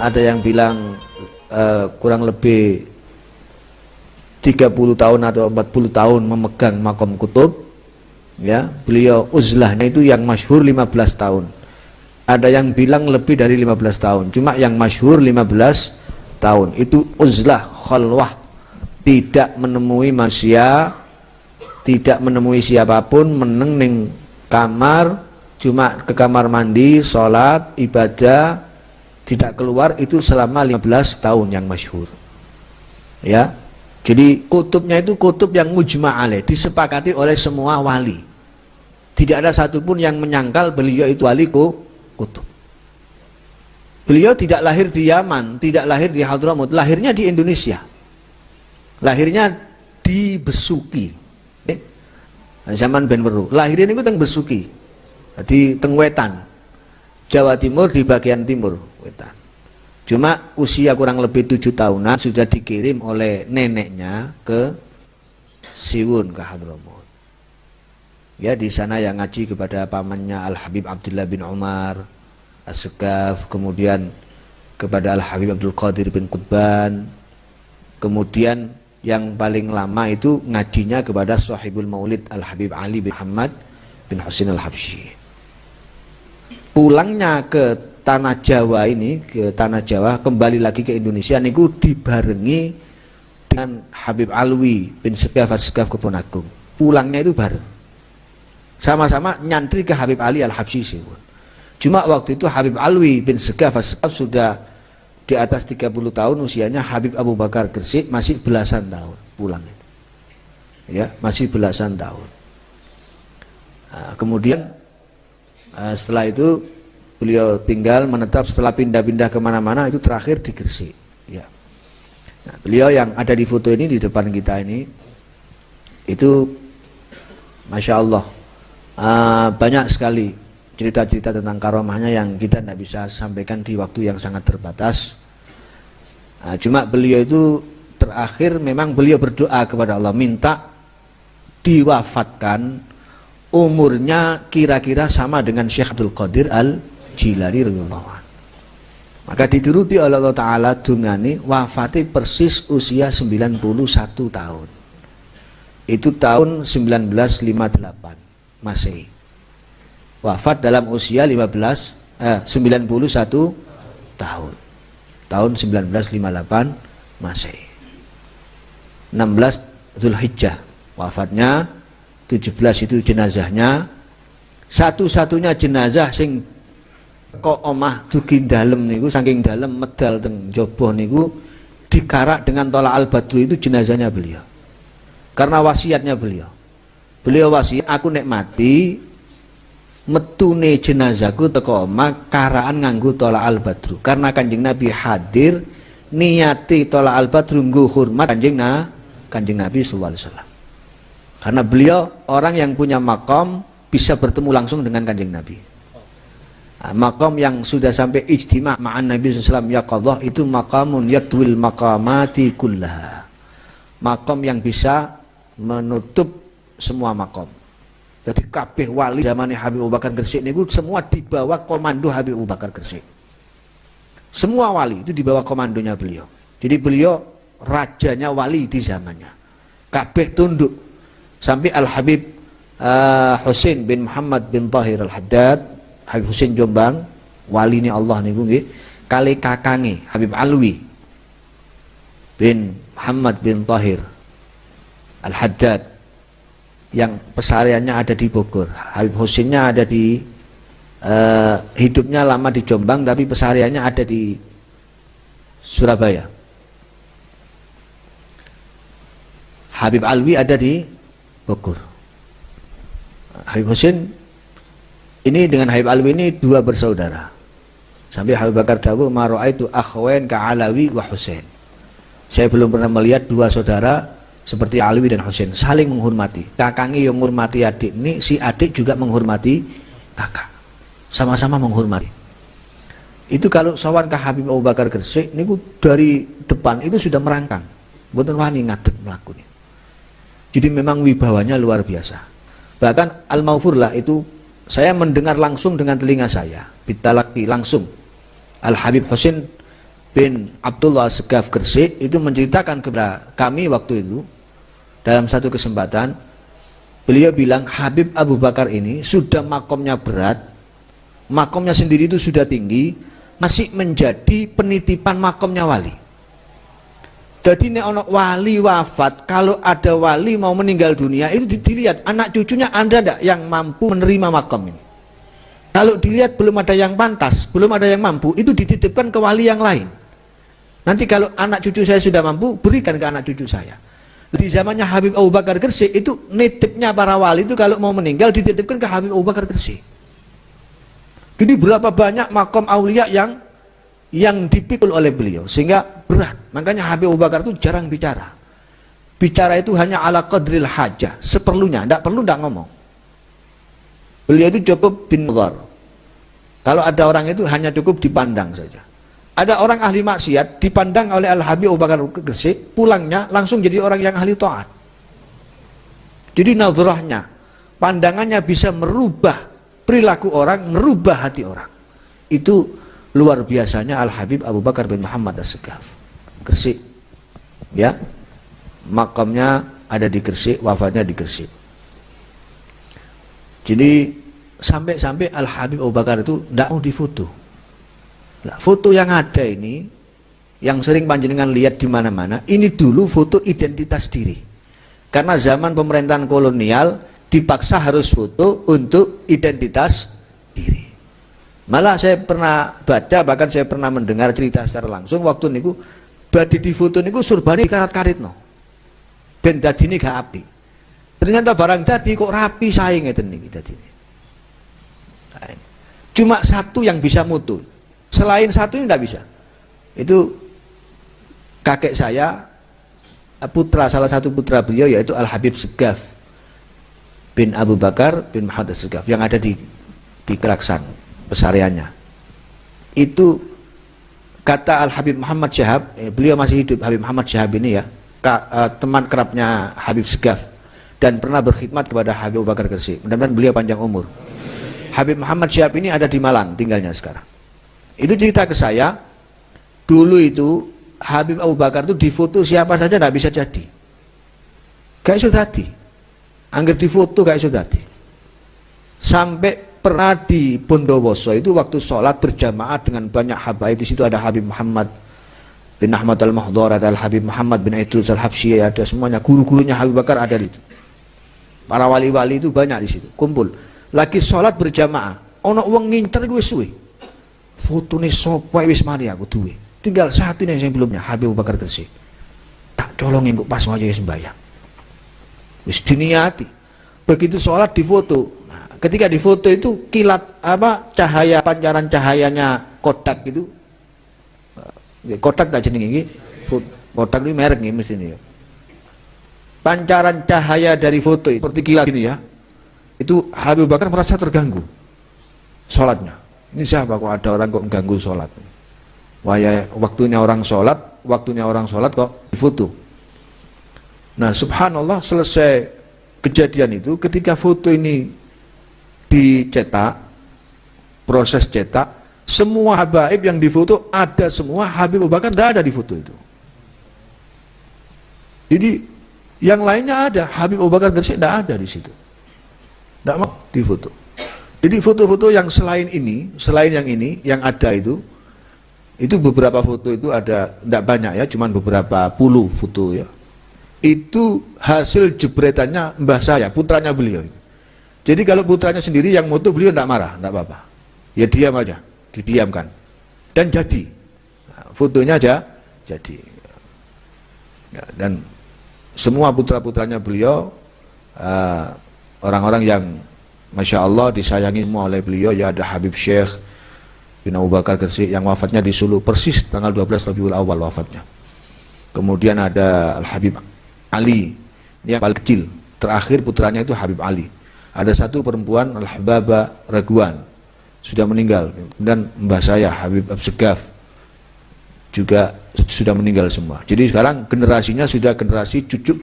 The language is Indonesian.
ada yang bilang kurang lebih 30 tahun atau 40 tahun memegang makom kutub. Ya, beliau uzlahnya itu yang masyhur 15 tahun. Ada yang bilang lebih dari 15 tahun. Cuma yang masyhur 15 tahun. Itu uzlah khalwah. Tidak menemui manusia, tidak menemui siapapun, meneng ning kamar, cuma ke kamar mandi, sholat, ibadah, tidak keluar, itu selama 15 tahun yang masyhur. Ya. Jadi kutubnya itu kutub yang mujma' alaih, disepakati oleh semua wali. Tidak ada satupun yang menyangkal beliau itu wali kutub. Beliau tidak lahir di Yaman, tidak lahir di Hadramut, lahirnya di Indonesia. Lahirnya di Besuki. Zaman Ben Weru. Lahirnya itu teng Besuki. Di teng Wetan. Jawa Timur di bagian timur Wetan. Cuma usia kurang lebih 7 tahunan sudah dikirim oleh neneknya ke Siwun, ke Hadramut. Ya, di sana yang ngaji kepada pamannya Al-Habib Abdullah bin Umar As-Sekaf, kemudian kepada Al-Habib Abdul Qadir bin Qutban, kemudian yang paling lama itu ngajinya kepada Sahibul Maulid Al-Habib Ali bin Muhammad bin Husain Al-Habsyi. Pulangnya ke tanah Jawa ini, ke tanah Jawa, kembali lagi ke Indonesia niku dibarengi dengan Habib Alwi bin Sekaf As-Sekaf Kebon Agung. Pulangnya itu bareng. Sama-sama nyantri ke Habib Ali Al-Habsyi Siwun. Cuma waktu itu Habib Alwi bin Sekaf As-Sekaf sudah di atas 30 tahun usianya. Habib Abu Bakar Gresik masih belasan tahun pulang itu. Ya, masih belasan tahun. Nah, kemudian setelah itu beliau tinggal menetap, setelah pindah-pindah kemana-mana itu terakhir di Gresik. Ya. Nah, beliau yang ada di foto ini di depan kita ini itu Masya Allah banyak sekali cerita-cerita tentang karomahnya yang kita tidak bisa sampaikan di waktu yang sangat terbatas. Cuma beliau itu terakhir memang beliau berdoa kepada Allah minta diwafatkan umurnya kira-kira sama dengan Syekh Abdul Qadir Al-Jilani radhiyallahu anhu. Maka dituruti oleh Allah Ta'ala dungane wafati persis usia 91 tahun. Itu tahun 1958 Masehi. Wafat dalam usia 91 tahun. Tahun 1958 Masehi. 16 Dzulhijjah wafatnya, 17 itu jenazahnya. Satu-satunya jenazah sing kok omah dugi dalem niku, saking dalem medal teng jaba niku dikarak dengan tolak al-badru, itu jenazahnya beliau. Karena wasiatnya beliau. Beliau wasiat, aku nek mati metune jenazahku teko omah karaan nganggo tolak al-badru. Karena Kanjeng Nabi hadir, niati tolak al-badru nggo hormat Kanjeng Nabi sallallahu alaihi wasallam. Karena beliau orang yang punya makom bisa bertemu langsung dengan Kanjeng Nabi. Makom yang sudah sampai ijtima' ma'an Nabi SAW ya qadhah, itu maqamun yatwil maqamati kullaha. Makom yang bisa menutup semua makom. Jadi kabeh wali zaman Habib Abu Bakar Gresik niku semua di bawah komando Habib Abu Bakar Gresik. Semua wali itu di bawah komandonya beliau. Jadi beliau rajanya wali di zamannya. Kabeh tunduk. Sampai Al-Habib Husain bin Muhammad bin Tahir Al-Haddad, Habib Husain Jombang, wali ini Allah niku nggih, kali kakange Habib Alwi bin Muhammad bin Tahir Al-Haddad yang pesariannya ada di Bogor. Habib Husainnya ada di hidupnya lama di Jombang tapi pesariannya ada di Surabaya. Habib Alwi ada di Bogor. Habib Husain ini dengan Habib Alwi ini dua bersaudara. Sampai Habib Bakar dawuh ma raaitu akhwain ka Alawi wa Husain. Saya belum pernah melihat dua saudara seperti Alwi dan Husain saling menghormati. Kakangnya yang menghormati adik ini, si adik juga menghormati kakak. Sama-sama menghormati. Itu kalau sawan ke Habib Abu Bakar Gresik niku dari depan itu sudah merangkang. Mboten wani ngadeg mlakune. Jadi memang wibawanya luar biasa. Bahkan Al-Maufurlah itu saya mendengar langsung dengan telinga saya, bitalaki langsung. Al-Habib Husain bin Abdullah Segaf Gresik itu menceritakan kepada kami waktu itu dalam satu kesempatan, beliau bilang Habib Abu Bakar ini sudah makomnya berat, makomnya sendiri itu sudah tinggi, masih menjadi penitipan makomnya wali. Jadi nek ono wali wafat, kalau ada wali mau meninggal dunia itu dilihat anak cucunya ada ndak yang mampu menerima makom ini. Kalau dilihat belum ada yang pantas, belum ada yang mampu, itu dititipkan ke wali yang lain. Nanti kalau anak cucu saya sudah mampu, berikan ke anak cucu saya. Di zamannya Habib Abu Bakar Gresik itu nitipnya para wali itu kalau mau meninggal dititipkan ke Habib Abu Bakar Gresik. Jadi berapa banyak makom aulia yang dipikul oleh beliau sehingga berat. Makanya Habib Abu Bakar itu jarang bicara. Bicara itu hanya ala qadril hajah, seperlunya, tidak perlu tidak ngomong. Beliau itu cukup bin nazar. Kalau ada orang itu hanya cukup dipandang saja. Ada orang ahli maksiat dipandang oleh Al-Habib Abu Bakar Gresik, pulangnya langsung jadi orang yang ahli taat. Jadi nazarahnya, pandangannya bisa merubah perilaku orang, merubah hati orang. Itu luar biasanya Al-Habib Abu Bakar bin Muhammad As-Segaf Gresik. Ya, makamnya ada di Gresik, wafatnya di Gresik. Jadi sampai-sampai Al-Habib Abu Bakar itu tidak mau difoto. Nah, foto yang ada ini, yang sering panjenengan lihat di mana-mana, ini dulu foto identitas diri. Karena zaman pemerintahan kolonial dipaksa harus foto untuk identitas diri. Malah saya pernah baca, bahkan saya pernah mendengar cerita secara langsung waktu niku badhe di foto niku surbane karat-karitno. Ben dadine gak api. Ternyata barang dadi kok rapi sae ngeten niki dadine. Nah, cuma satu yang bisa mutu. Selain satu ini tidak bisa. Itu kakek saya, putra, salah satu putra beliau yaitu Al-Habib Segaf bin Abu Bakar bin Muhammad Segaf yang ada di Keraksan pesariannya. Itu kata Al-Habib Muhammad Syahab, beliau masih hidup, Habib Muhammad Syahab ini ya, teman kerapnya Habib Segaf dan pernah berkhidmat kepada Habib Abu Bakar Gresik. Mudah-mudahan beliau panjang umur. Habib Muhammad Syahab ini ada di Malang tinggalnya sekarang. Itu cerita ke saya, dulu itu Habib Abu Bakar itu difoto siapa saja tidak bisa jadi. Gak iso dadi. Angger difoto gak iso dadi. Sampai pernah di Bondowoso itu waktu sholat berjamaah dengan banyak habaib, di situ ada Habib Muhammad bin Ahmad Al-Mahdhar, ada Habib Muhammad bin Idrus Al-Habsyi, ada semuanya guru-gurunya Habib Bakar ada di situ. Para wali-wali itu banyak di situ, kumpul. Lagi sholat berjamaah, ono wong ngincer gue suwe. Foto nih sopo wis mari aku duwe. Tinggal satu nih yang belumnya Habib Abu Bakar Gresik. Tak colongin kok pas aja sembahyang. Wis diniati. Begitu sholat difoto. Nah, ketika difoto itu kilat apa cahaya, pancaran cahayanya kotak itu. Kotak tak jeneng iki. Kotak ini merek nih mesti nih. Pancaran cahaya dari foto itu seperti kilat ini ya. Itu Habib Abu Bakar merasa terganggu sholatnya. Ini siapa kok ada orang kok mengganggu sholat? Wah ya, waktunya orang sholat kok difoto. Nah subhanallah, selesai kejadian itu, ketika foto ini dicetak, proses cetak, semua habaib yang difoto ada semua, Habib Abu Bakar tidak ada di foto itu. Jadi yang lainnya ada, Habib Abu Bakar Gresik tidak ada di situ, tidak mau difoto. Jadi foto-foto yang selain ini, selain yang ini, yang ada itu beberapa foto itu ada, tidak banyak ya, cuman beberapa puluh foto ya. Itu hasil jebretannya mbah saya, putranya beliau. Jadi kalau putranya sendiri yang moto, beliau tidak marah, tidak apa-apa. Ya diam aja, didiamkan. Dan jadi, nah, fotonya aja jadi. Ya, dan semua putra-putranya beliau, orang-orang yang Masya Allah disayangi semua oleh beliau, ya ada Habib Syekh bin Abu Bakar Gresik yang wafatnya di Sulu persis tanggal 12 Rabiul Awal wafatnya. Kemudian ada Al-Habib Ali, yang paling kecil, terakhir putranya itu Habib Ali. Ada satu perempuan Al-Hababa Raguan, sudah meninggal. Dan mbah saya Habib Segaf juga sudah meninggal semua. Jadi sekarang generasinya sudah generasi cucu